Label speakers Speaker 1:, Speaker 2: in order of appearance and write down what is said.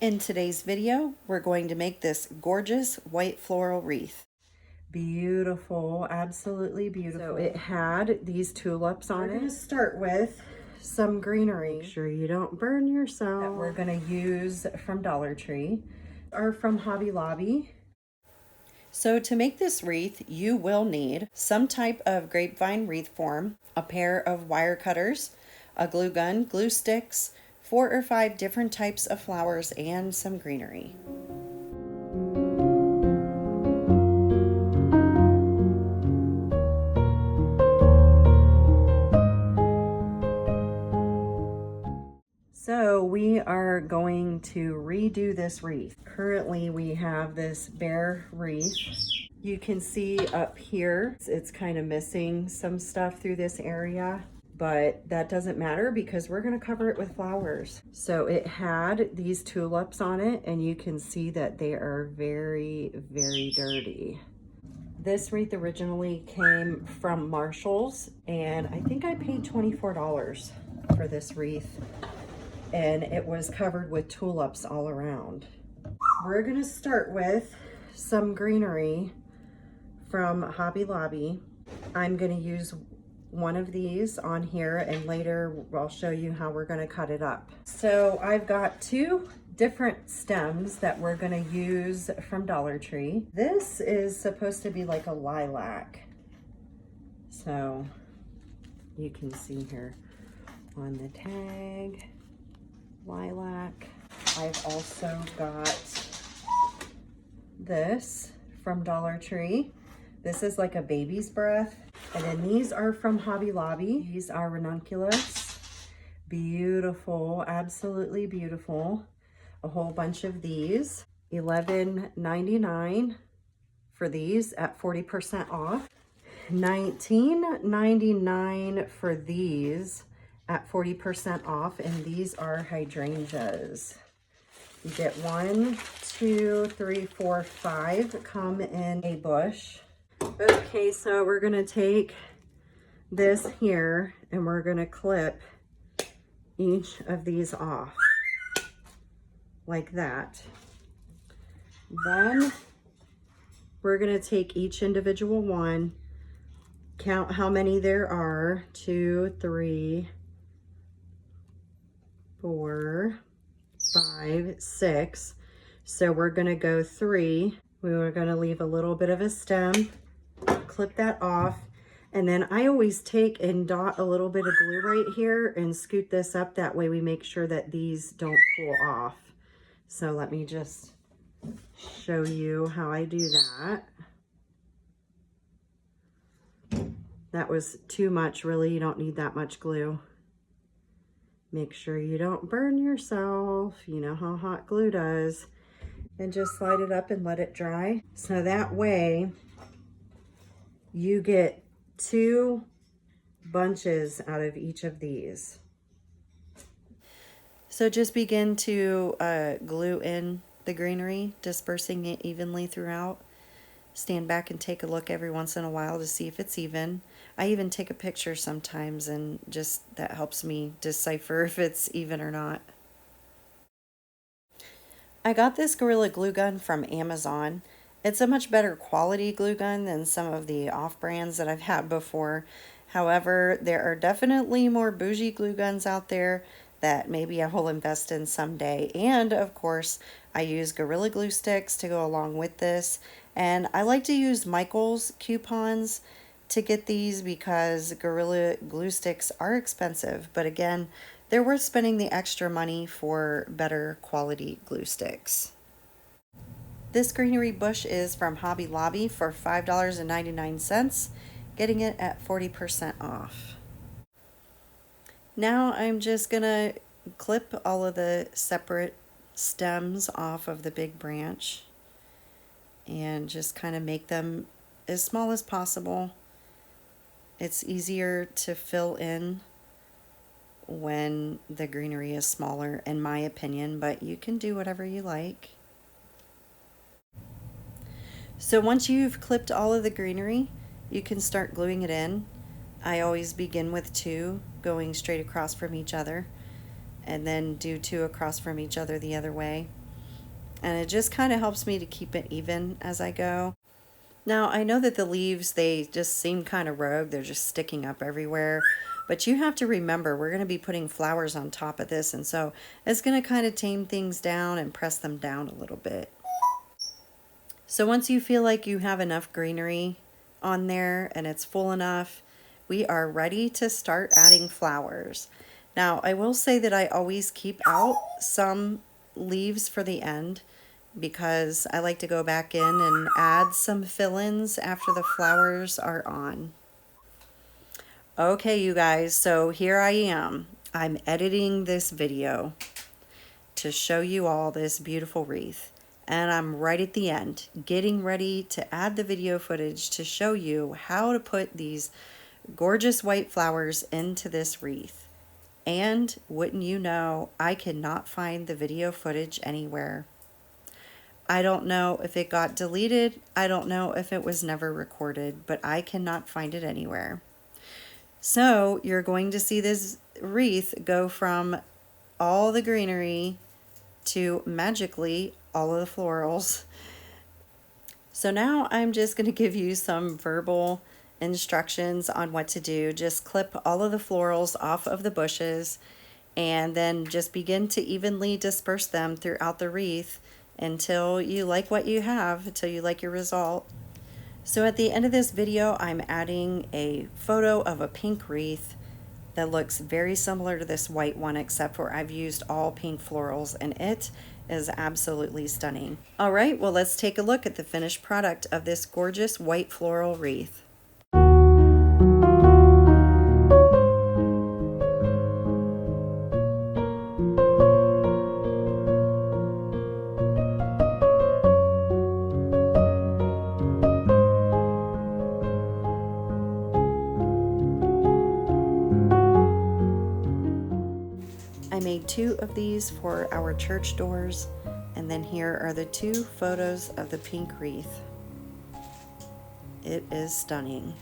Speaker 1: In today's video, we're going to make this gorgeous white floral wreath. Beautiful, absolutely beautiful. So it had these tulips on it. We're going to start with some greenery. Make sure you don't burn yourself. That we're going to use from Dollar Tree or from Hobby Lobby. So to make this wreath, you will need some type of grapevine wreath form, a pair of wire cutters, a glue gun, glue sticks, 4 or 5 different types of flowers, and some greenery. So we are going to redo this wreath. Currently we have this bare wreath. You can see up here, it's kind of missing some stuff through this area, but that doesn't matter because we're gonna cover it with flowers. So it had these tulips on it, and you can see that they are very, very dirty. This wreath originally came from Marshall's, and I think I paid $24 for this wreath, and it was covered with tulips all around. We're gonna start with some greenery from Hobby Lobby. I'm gonna use one of these on here, and later I'll show you how we're going to cut it up. So I've got 2 different stems that we're going to use from Dollar Tree. This is supposed to be like a lilac. So you can see here on the tag, lilac. I've also got this from Dollar Tree. This is like a baby's breath. And then these are from Hobby Lobby. These are Ranunculus. Beautiful, absolutely beautiful. A whole bunch of these. $11.99 for these at 40% off. $19.99 for these at 40% off. And these are hydrangeas. You get 1, 2, 3, 4, 5 come in a bush. Okay, so we're gonna take this here and we're gonna clip each of these off like that. Then we're gonna take each individual one, count how many there are, 2, 3, 4, 5, 6. So we're gonna go 3. We were gonna leave a little bit of a stem, clip that off, and then I always take and dot a little bit of glue right here and scoot this up. That way we make sure that these don't pull off. So let me just show you how I do that. That was too much, really. You don't need that much glue. Make sure you don't burn yourself. You know how hot glue does. And just slide it up and let it dry. So that way you get 2 bunches out of each of these. So just begin to glue in the greenery, dispersing it evenly throughout. Stand back and take a look every once in a while to see if it's even. I even take a picture sometimes, and just that helps me decipher if it's even or not. I got this Gorilla glue gun from Amazon. It's a much better quality glue gun than some of the off-brands that I've had before. However, there are definitely more bougie glue guns out there that maybe I will invest in someday. And of course, I use Gorilla glue sticks to go along with this. And I like to use Michael's coupons to get these because Gorilla glue sticks are expensive. But again, they're worth spending the extra money for better quality glue sticks. This greenery bush is from Hobby Lobby for $5.99, getting it at 40% off. Now I'm just gonna clip all of the separate stems off of the big branch and just kind of make them as small as possible. It's easier to fill in when the greenery is smaller, in my opinion, but you can do whatever you like. So once you've clipped all of the greenery, you can start gluing it in. I always begin with 2 going straight across from each other, and then do 2 across from each other the other way. and it just kind of helps me to keep it even as I go. Now, I know that the leaves, they just seem kind of rogue. They're just sticking up everywhere. But you have to remember, we're going to be putting flowers on top of this, and so it's going to kind of tame things down and press them down a little bit. So once you feel like you have enough greenery on there and it's full enough, we are ready to start adding flowers. Now, I will say that I always keep out some leaves for the end, because I like to go back in and add some fill-ins after the flowers are on. Okay, you guys, so here I am. I'm editing this video to show you all this beautiful wreath. And I'm right at the end, getting ready to add the video footage to show you how to put these gorgeous white flowers into this wreath. And wouldn't you know, I cannot find the video footage anywhere. I don't know if it got deleted. I don't know if it was never recorded, but I cannot find it anywhere. So you're going to see this wreath go from all the greenery to magically all of the florals. So now I'm just going to give you some verbal instructions on what to do. Just clip all of the florals off of the bushes and then just begin to evenly disperse them throughout the wreath until you like what you have, until you like your result. So at the end of this video, I'm adding a photo of a pink wreath that looks very similar to this white one, except for I've used all pink florals, and it is absolutely stunning. All right, well, let's take a look at the finished product of this gorgeous white floral wreath. I made 2 of these for our church doors, and then here are the 2 photos of the pink wreath. It is stunning.